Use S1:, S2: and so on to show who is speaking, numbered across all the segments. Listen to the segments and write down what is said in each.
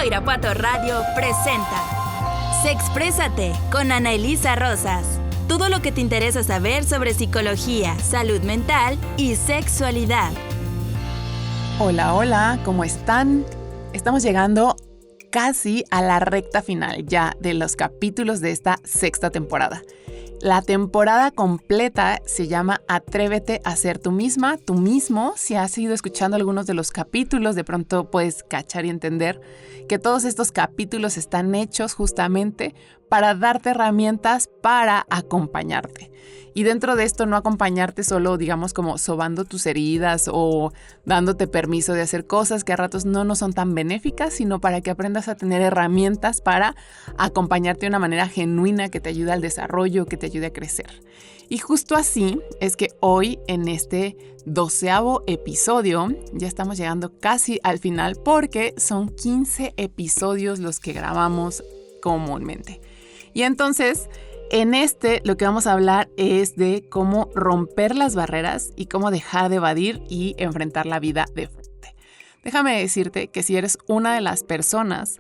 S1: Soy Irapuato Radio presenta Sexprésate con Ana Elisa Rosas. Todo lo que te interesa saber sobre psicología, salud mental y sexualidad.
S2: Hola, hola, ¿cómo están? Estamos llegando casi a la recta final ya de los capítulos de esta sexta temporada. La temporada completa se llama Atrévete a ser tú misma, tú mismo. Si has ido escuchando algunos de los capítulos, de pronto puedes cachar y entender que todos estos capítulos están hechos justamente para darte herramientas para acompañarte. Y dentro de esto no acompañarte solo, digamos, como sobando tus heridas o dándote permiso de hacer cosas que a ratos no son tan benéficas, sino para que aprendas a tener herramientas para acompañarte de una manera genuina que te ayude al desarrollo, que te ayude a crecer. Y justo así es que hoy en este 12º episodio ya estamos llegando casi al final porque son 15 episodios los que grabamos comúnmente. Y entonces, en lo que vamos a hablar es de cómo romper las barreras y cómo dejar de evadir y enfrentar la vida de frente. Déjame decirte que si eres una de las personas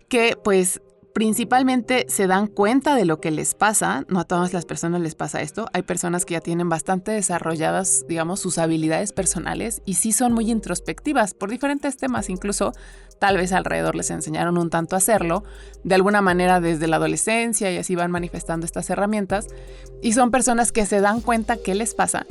S2: que pues principalmente se dan cuenta de lo que les pasa, no a todas las personas les pasa esto, hay personas que ya tienen bastante desarrolladas, digamos, sus habilidades personales y sí son muy introspectivas por diferentes temas, incluso tal vez alrededor les enseñaron un tanto a hacerlo, de alguna manera desde la adolescencia y así van manifestando estas herramientas y son personas que se dan cuenta qué les pasa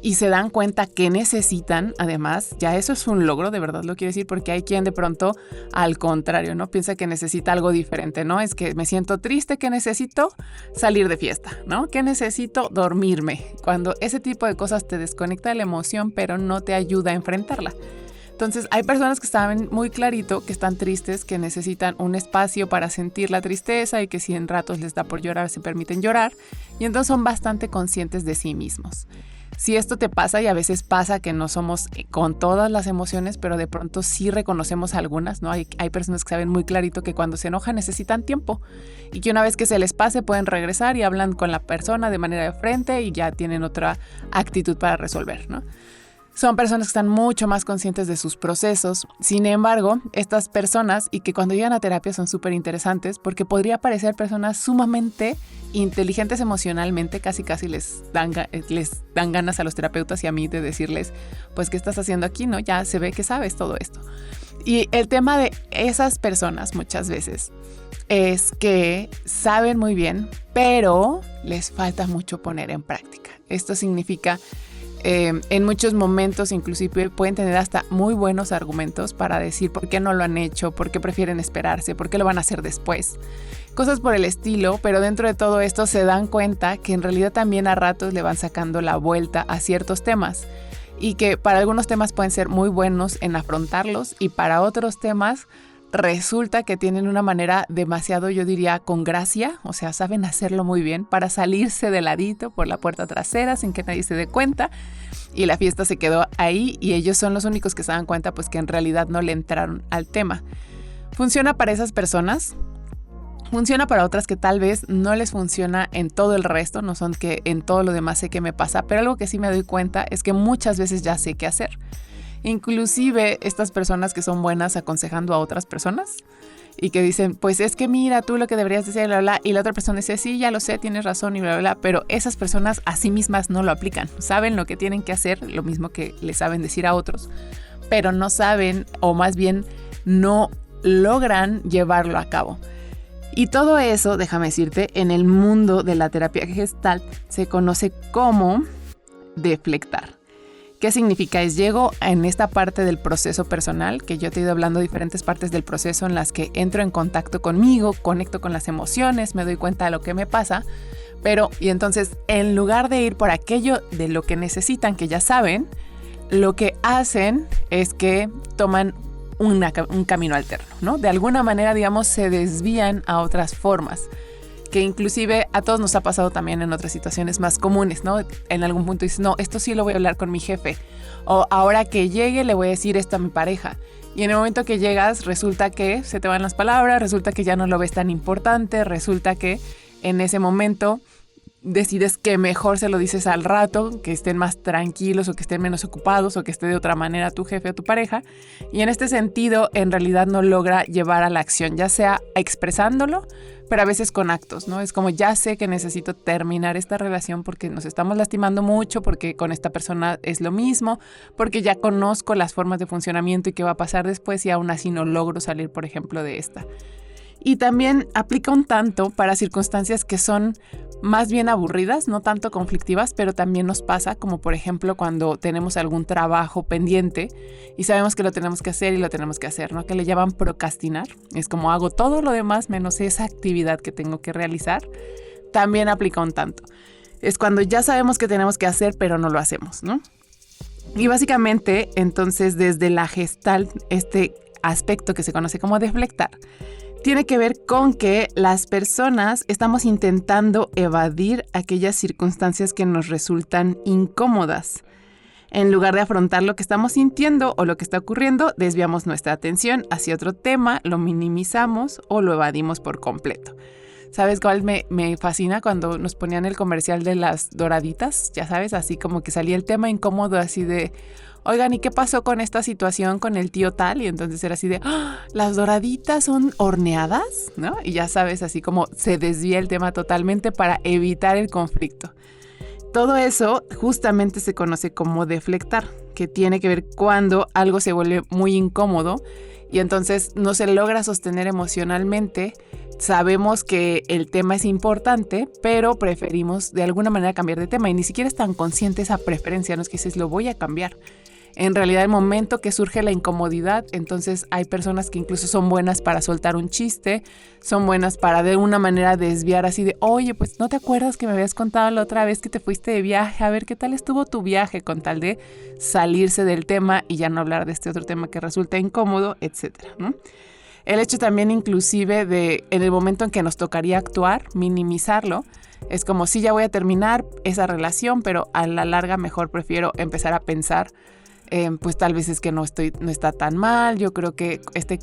S2: y se dan cuenta que necesitan, además, ya eso es un logro, de verdad lo quiero decir, porque hay quien de pronto, al contrario, ¿no? Piensa que necesita algo diferente, ¿no? Es que me siento triste, que necesito salir de fiesta, ¿no? Que necesito dormirme, cuando ese tipo de cosas te desconecta de la emoción, pero no te ayuda a enfrentarla. Entonces, hay personas que saben muy clarito que están tristes, que necesitan un espacio para sentir la tristeza y que si en ratos les da por llorar, se permiten llorar, y entonces son bastante conscientes de sí mismos. Si esto te pasa, y a veces pasa que no somos con todas las emociones, pero de pronto sí reconocemos algunas, ¿no? Hay personas que saben muy clarito que cuando se enojan necesitan tiempo y que una vez que se les pase pueden regresar y hablan con la persona de manera de frente y ya tienen otra actitud para resolver, ¿no? Son personas que están mucho más conscientes de sus procesos. Sin embargo, estas personas, y que cuando llegan a terapia son súper interesantes, porque podría parecer personas sumamente inteligentes emocionalmente, casi les dan ganas a los terapeutas y a mí de decirles, pues, ¿qué estás haciendo aquí? ¿No? Ya se ve que sabes todo esto. Y el tema de esas personas muchas veces es que saben muy bien, pero les falta mucho poner en práctica. Esto significa en muchos momentos inclusive pueden tener hasta muy buenos argumentos para decir por qué no lo han hecho, por qué prefieren esperarse, por qué lo van a hacer después. Cosas por el estilo, pero dentro de todo esto se dan cuenta que en realidad también a ratos le van sacando la vuelta a ciertos temas y que para algunos temas pueden ser muy buenos en afrontarlos y para otros temas resulta que tienen una manera demasiado, yo diría, con gracia, o sea, saben hacerlo muy bien para salirse de ladito por la puerta trasera sin que nadie se dé cuenta y la fiesta se quedó ahí y ellos son los únicos que se dan cuenta pues que en realidad no le entraron al tema. ¿Funciona para esas personas? Funciona para otras que tal vez no les funciona en todo el resto, no son que en todo lo demás sé qué me pasa, pero algo que sí me doy cuenta es que muchas veces ya sé qué hacer. Inclusive estas personas que son buenas aconsejando a otras personas y que dicen, pues es que mira, tú lo que deberías decir, bla, bla, y la otra persona dice, sí, ya lo sé, tienes razón y bla, bla, pero esas personas a sí mismas no lo aplican. Saben lo que tienen que hacer, lo mismo que le saben decir a otros, pero no saben o más bien no logran llevarlo a cabo. Y todo eso, déjame decirte, en el mundo de la terapia Gestalt se conoce como deflectar. ¿Qué significa? Llego en esta parte del proceso personal, que yo te he ido hablando de diferentes partes del proceso en las que entro en contacto conmigo, conecto con las emociones, me doy cuenta de lo que me pasa, y entonces en lugar de ir por aquello de lo que necesitan, que ya saben, lo que hacen es que toman un camino alterno, ¿no? De alguna manera, digamos, se desvían a otras formas. Que inclusive a todos nos ha pasado también en otras situaciones más comunes, ¿no? En algún punto dices, no, esto sí lo voy a hablar con mi jefe. O ahora que llegue le voy a decir esto a mi pareja. Y en el momento que llegas resulta que se te van las palabras, resulta que ya no lo ves tan importante, resulta que en ese momento decides que mejor se lo dices al rato, que estén más tranquilos o que estén menos ocupados o que esté de otra manera tu jefe o tu pareja. Y en este sentido, en realidad no logra llevar a la acción, ya sea expresándolo, pero a veces con actos, ¿no? Es como ya sé que necesito terminar esta relación porque nos estamos lastimando mucho, porque con esta persona es lo mismo, porque ya conozco las formas de funcionamiento y qué va a pasar después y aún así no logro salir, por ejemplo, de esta. Y también aplica un tanto para circunstancias que son más bien aburridas, no tanto conflictivas, pero también nos pasa, como por ejemplo cuando tenemos algún trabajo pendiente y sabemos que lo tenemos que hacer y lo tenemos que hacer, ¿no? Que le llaman procrastinar. Es como hago todo lo demás menos esa actividad que tengo que realizar. También aplica un tanto. Es cuando ya sabemos que tenemos que hacer, pero no lo hacemos, ¿no? Y básicamente, entonces, desde la Gestalt, este aspecto que se conoce como deflectar, tiene que ver con que las personas estamos intentando evadir aquellas circunstancias que nos resultan incómodas. En lugar de afrontar lo que estamos sintiendo o lo que está ocurriendo, desviamos nuestra atención hacia otro tema, lo minimizamos o lo evadimos por completo. ¿Sabes cuál me fascina? Cuando nos ponían el comercial de las doraditas, ya sabes, así como que salía el tema incómodo así de... Oigan, ¿y qué pasó con esta situación con el tío tal? Y entonces era así de, ¡ah! ¿Las doraditas son horneadas? ¿No? Y ya sabes, así como se desvía el tema totalmente para evitar el conflicto. Todo eso justamente se conoce como deflectar, que tiene que ver cuando algo se vuelve muy incómodo y entonces no se logra sostener emocionalmente. Sabemos que el tema es importante, pero preferimos de alguna manera cambiar de tema y ni siquiera es tan consciente esa preferencia, no es que dices, lo voy a cambiar. En realidad, el momento que surge la incomodidad, entonces hay personas que incluso son buenas para soltar un chiste, son buenas para de una manera desviar así de, oye, pues ¿no te acuerdas que me habías contado la otra vez que te fuiste de viaje? A ver, ¿qué tal estuvo tu viaje? Con tal de salirse del tema y ya no hablar de este otro tema que resulta incómodo, etcétera, ¿no? El hecho también inclusive de, en el momento en que nos tocaría actuar, minimizarlo, es como, sí, ya voy a terminar esa relación, pero a la larga mejor prefiero empezar a pensar, pues tal vez es que no está tan mal, yo creo que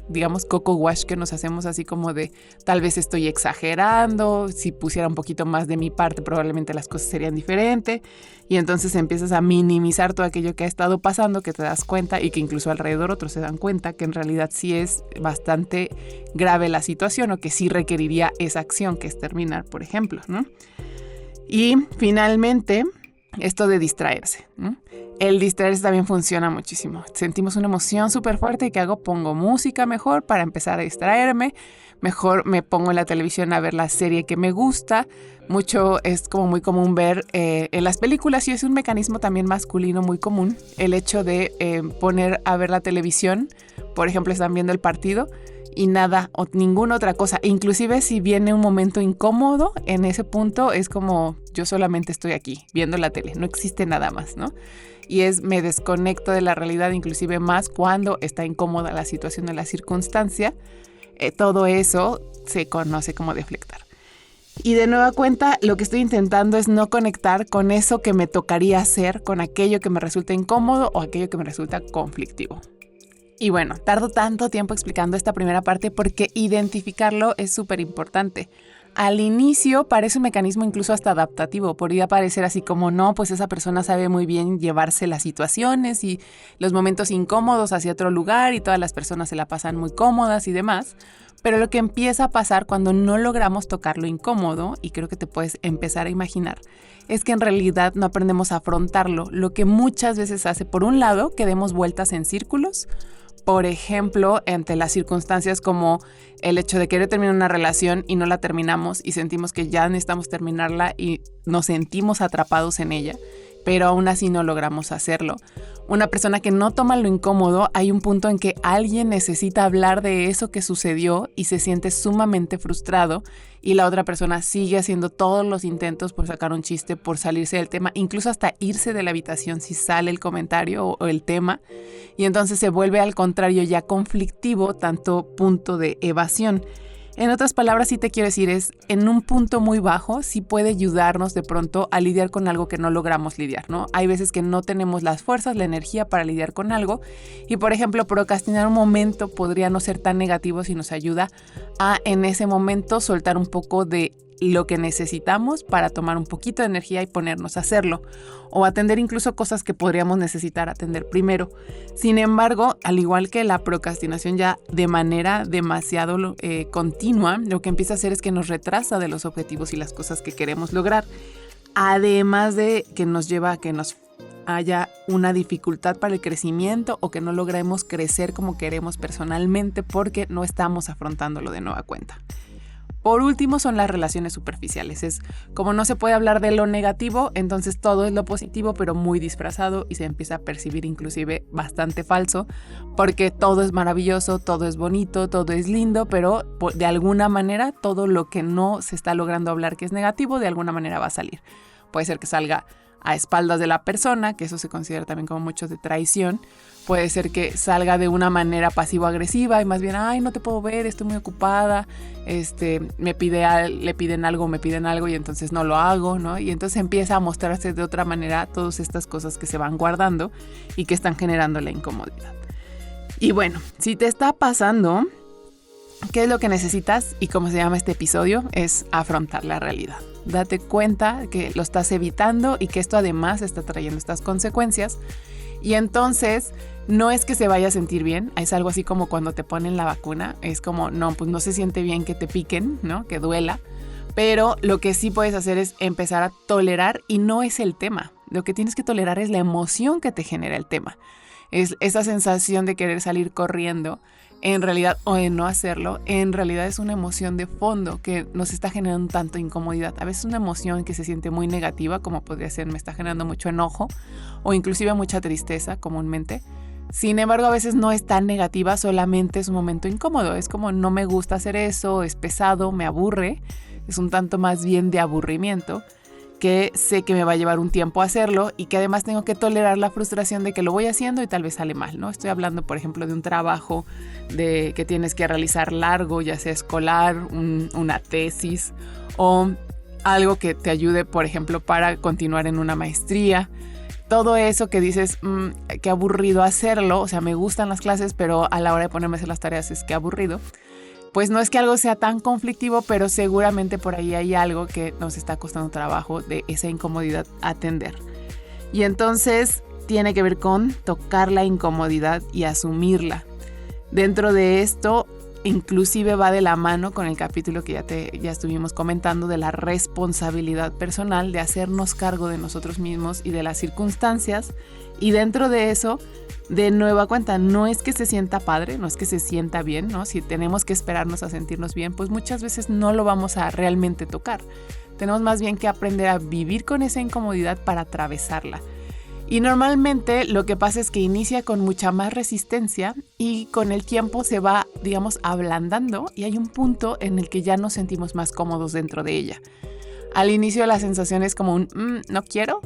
S2: digamos, coco wash que nos hacemos así como de, tal vez estoy exagerando, si pusiera un poquito más de mi parte probablemente las cosas serían diferentes, y entonces empiezas a minimizar todo aquello que ha estado pasando, que te das cuenta y que incluso alrededor otros se dan cuenta que en realidad sí es bastante grave la situación o que sí requeriría esa acción que es terminar, por ejemplo, ¿no? Y finalmente, esto de distraerse, ¿no? El distraerse también funciona muchísimo. Sentimos una emoción súper fuerte y ¿qué hago? Pongo música mejor para empezar a distraerme. Mejor me pongo en la televisión a ver la serie que me gusta. Mucho es como muy común ver en las películas y es un mecanismo también masculino muy común. El hecho de poner a ver la televisión, por ejemplo, están viendo el partido y nada o ninguna otra cosa. Inclusive si viene un momento incómodo, en ese punto es como yo solamente estoy aquí viendo la tele, no existe nada más, ¿no? Y me desconecto de la realidad inclusive más cuando está incómoda la situación o la circunstancia. Todo eso se conoce como deflectar. Y de nueva cuenta, lo que estoy intentando es no conectar con eso que me tocaría hacer, con aquello que me resulta incómodo o aquello que me resulta conflictivo. Y bueno, tardo tanto tiempo explicando esta primera parte porque identificarlo es súper importante. Al inicio parece un mecanismo incluso hasta adaptativo, podría parecer así como no, pues esa persona sabe muy bien llevarse las situaciones y los momentos incómodos hacia otro lugar y todas las personas se la pasan muy cómodas y demás. Pero lo que empieza a pasar cuando no logramos tocar lo incómodo, y creo que te puedes empezar a imaginar, es que en realidad no aprendemos a afrontarlo, lo que muchas veces hace, por un lado, que demos vueltas en círculos. Por ejemplo, ante las circunstancias como el hecho de querer terminar una relación y no la terminamos y sentimos que ya necesitamos terminarla y nos sentimos atrapados en ella, pero aún así no logramos hacerlo. Una persona que no toma lo incómodo, hay un punto en que alguien necesita hablar de eso que sucedió y se siente sumamente frustrado y la otra persona sigue haciendo todos los intentos por sacar un chiste, por salirse del tema, incluso hasta irse de la habitación si sale el comentario o el tema, y entonces se vuelve al contrario ya conflictivo, tanto punto de evasión. En otras palabras, sí te quiero decir, es en un punto muy bajo, sí puede ayudarnos de pronto a lidiar con algo que no logramos lidiar, ¿no? Hay veces que no tenemos las fuerzas, la energía para lidiar con algo y, por ejemplo, procrastinar un momento podría no ser tan negativo si nos ayuda a, en ese momento, soltar un poco de lo que necesitamos para tomar un poquito de energía y ponernos a hacerlo, o atender incluso cosas que podríamos necesitar atender primero. Sin embargo, al igual que la procrastinación ya de manera demasiado continua, lo que empieza a hacer es que nos retrasa de los objetivos y las cosas que queremos lograr, además de que nos lleva a que nos haya una dificultad para el crecimiento o que no logremos crecer como queremos personalmente porque no estamos afrontándolo de nueva cuenta. Por último, son las relaciones superficiales. Es como no se puede hablar de lo negativo, entonces todo es lo positivo, pero muy disfrazado y se empieza a percibir inclusive bastante falso, porque todo es maravilloso, todo es bonito, todo es lindo, pero de alguna manera todo lo que no se está logrando hablar que es negativo, de alguna manera va a salir. Puede ser que salga a espaldas de la persona, que eso se considera también como mucho de traición. Puede ser que salga de una manera pasivo-agresiva y más bien, ay, no te puedo ver, estoy muy ocupada, le piden algo y entonces no lo hago, ¿no? Y entonces empieza a mostrarse de otra manera todas estas cosas que se van guardando y que están generando la incomodidad. Y bueno, si te está pasando, ¿qué es lo que necesitas? Y como se llama este episodio, es afrontar la realidad. Date cuenta que lo estás evitando y que esto además está trayendo estas consecuencias. Y entonces no es que se vaya a sentir bien, es algo así como cuando te ponen la vacuna, es como, no, pues no se siente bien que te piquen, ¿no? Que duela, pero lo que sí puedes hacer es empezar a tolerar y no es el tema. Lo que tienes que tolerar es la emoción que te genera el tema. Es esa sensación de querer salir corriendo, en realidad, o de no hacerlo, en realidad es una emoción de fondo que nos está generando tanto incomodidad. A veces una emoción que se siente muy negativa, como podría ser, me está generando mucho enojo, o inclusive mucha tristeza comúnmente. Sin embargo, a veces no es tan negativa, solamente es un momento incómodo. Es como, no me gusta hacer eso, es pesado, me aburre. Es un tanto más bien de aburrimiento, que sé que me va a llevar un tiempo hacerlo y que además tengo que tolerar la frustración de que lo voy haciendo y tal vez sale mal, ¿no? Estoy hablando, por ejemplo, de un trabajo que tienes que realizar largo, ya sea escolar, una tesis o algo que te ayude, por ejemplo, para continuar en una maestría. Todo eso que dices, qué aburrido hacerlo, o sea, me gustan las clases, pero a la hora de ponerme a hacer las tareas es que aburrido. Pues no es que algo sea tan conflictivo, pero seguramente por ahí hay algo que nos está costando trabajo de esa incomodidad atender. Y entonces tiene que ver con tocar la incomodidad y asumirla. Dentro de esto, inclusive va de la mano con el capítulo que ya estuvimos comentando de la responsabilidad personal, de hacernos cargo de nosotros mismos y de las circunstancias. Y dentro de eso, de nueva cuenta, no es que se sienta padre, no es que se sienta bien, ¿no? Si tenemos que esperarnos a sentirnos bien, pues muchas veces no lo vamos a realmente tocar. Tenemos más bien que aprender a vivir con esa incomodidad para atravesarla. Y normalmente lo que pasa es que inicia con mucha más resistencia y con el tiempo se va, digamos, ablandando y hay un punto en el que ya nos sentimos más cómodos dentro de ella. Al inicio la sensación es como un no quiero.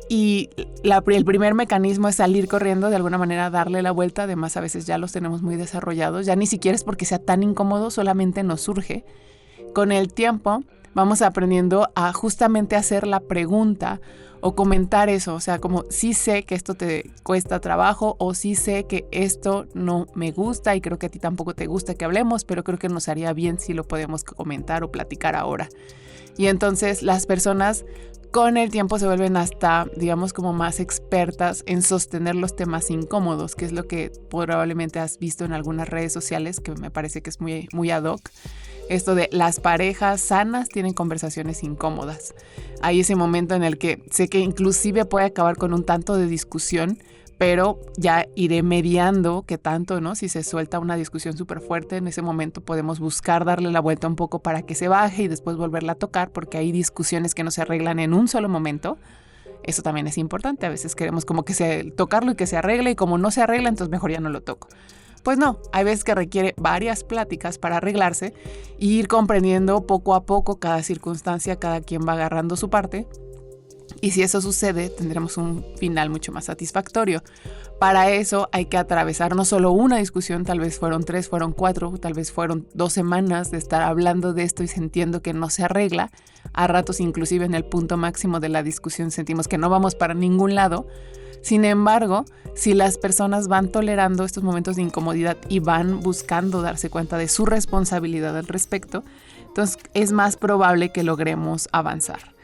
S2: Y el primer mecanismo es salir corriendo, de alguna manera darle la vuelta, además a veces ya los tenemos muy desarrollados, ya ni siquiera es porque sea tan incómodo, solamente nos surge. Con el tiempo vamos aprendiendo a justamente hacer la pregunta o comentar eso, o sea, como sí sé que esto te cuesta trabajo o sí sé que esto no me gusta y creo que a ti tampoco te gusta que hablemos, pero creo que nos haría bien si lo podemos comentar o platicar ahora. Y entonces las personas con el tiempo se vuelven hasta, digamos, como más expertas en sostener los temas incómodos, que es lo que probablemente has visto en algunas redes sociales, que me parece que es muy, muy ad hoc. Esto de las parejas sanas tienen conversaciones incómodas. Hay ese momento en el que sé que inclusive puede acabar con un tanto de discusión, pero ya iré mediando qué tanto, ¿no? Si se suelta una discusión súper fuerte, en ese momento podemos buscar darle la vuelta un poco para que se baje y después volverla a tocar, porque hay discusiones que no se arreglan en un solo momento. Eso también es importante. A veces queremos como que tocarlo y que se arregle, y como no se arregla, entonces mejor ya no lo toco. Pues no, hay veces que requiere varias pláticas para arreglarse e ir comprendiendo poco a poco cada circunstancia, cada quien va agarrando su parte. Y si eso sucede, tendremos un final mucho más satisfactorio. Para eso hay que atravesar no solo una discusión, tal vez fueron 3, fueron 4, tal vez fueron 2 semanas de estar hablando de esto y sintiendo que no se arregla. A ratos, inclusive en el punto máximo de la discusión, sentimos que no vamos para ningún lado. Sin embargo, si las personas van tolerando estos momentos de incomodidad y van buscando darse cuenta de su responsabilidad al respecto, entonces es más probable que logremos avanzar.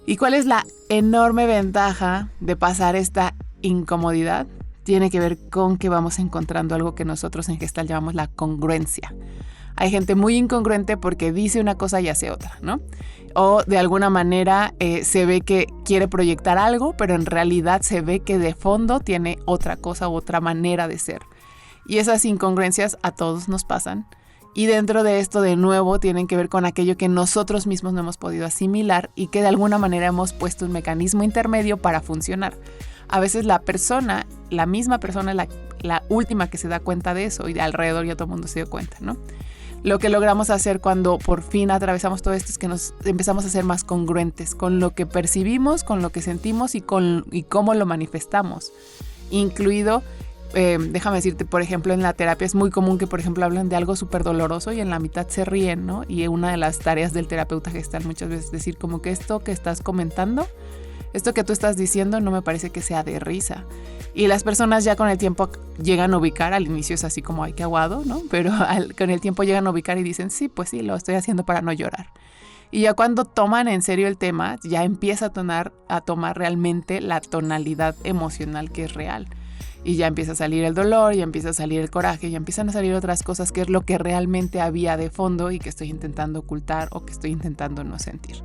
S2: ¿Y cuál es la enorme ventaja de pasar esta incomodidad? Tiene que ver con que vamos encontrando algo que nosotros en Gestalt llamamos la congruencia. Hay gente muy incongruente porque dice una cosa y hace otra, ¿no? O de alguna manera se ve que quiere proyectar algo, pero en realidad se ve que de fondo tiene otra cosa u otra manera de ser. Y esas incongruencias a todos nos pasan. Y dentro de esto, de nuevo, tienen que ver con aquello que nosotros mismos no hemos podido asimilar y que de alguna manera hemos puesto un mecanismo intermedio para funcionar. A veces la misma persona es la última que se da cuenta de eso y de alrededor ya todo el mundo se dio cuenta, ¿no? Lo que logramos hacer cuando por fin atravesamos todo esto es que nos empezamos a ser más congruentes con lo que percibimos, con lo que sentimos y cómo lo manifestamos. Incluido, déjame decirte, por ejemplo, en la terapia es muy común que, por ejemplo, hablan de algo súper doloroso y en la mitad se ríen, ¿no? Y una de las tareas del terapeuta gestal muchas veces es decir como que esto que estás comentando, esto que tú estás diciendo no me parece que sea de risa. Y las personas ya con el tiempo llegan a ubicar, al inicio es así como, ay, qué aguado, ¿no? Pero con el tiempo llegan a ubicar y dicen, sí, pues sí, lo estoy haciendo para no llorar. Y ya cuando toman en serio el tema, ya empieza a tomar realmente la tonalidad emocional que es real. Y ya empieza a salir el dolor, ya empieza a salir el coraje, ya empiezan a salir otras cosas que es lo que realmente había de fondo y que estoy intentando ocultar o que estoy intentando no sentir.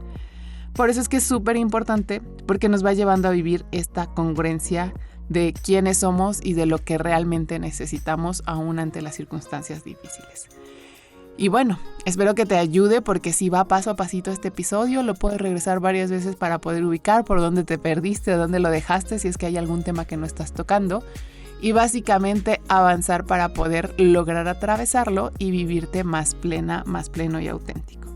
S2: Por eso es que es súper importante porque nos va llevando a vivir esta congruencia de quiénes somos y de lo que realmente necesitamos aún ante las circunstancias difíciles. Y bueno, espero que te ayude porque si va paso a pasito este episodio, lo puedes regresar varias veces para poder ubicar por dónde te perdiste, dónde lo dejaste, si es que hay algún tema que no estás tocando. Y básicamente avanzar para poder lograr atravesarlo y vivirte más plena, más pleno y auténtico.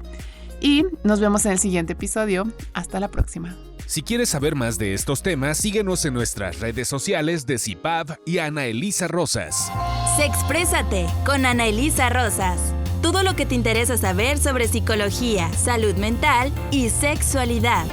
S2: Y nos vemos en el siguiente episodio. Hasta la próxima.
S3: Si quieres saber más de estos temas, síguenos en nuestras redes sociales de CIPAV y Ana Elisa Rosas.
S1: Sexprésate con Ana Elisa Rosas. Todo lo que te interesa saber sobre psicología, salud mental y sexualidad.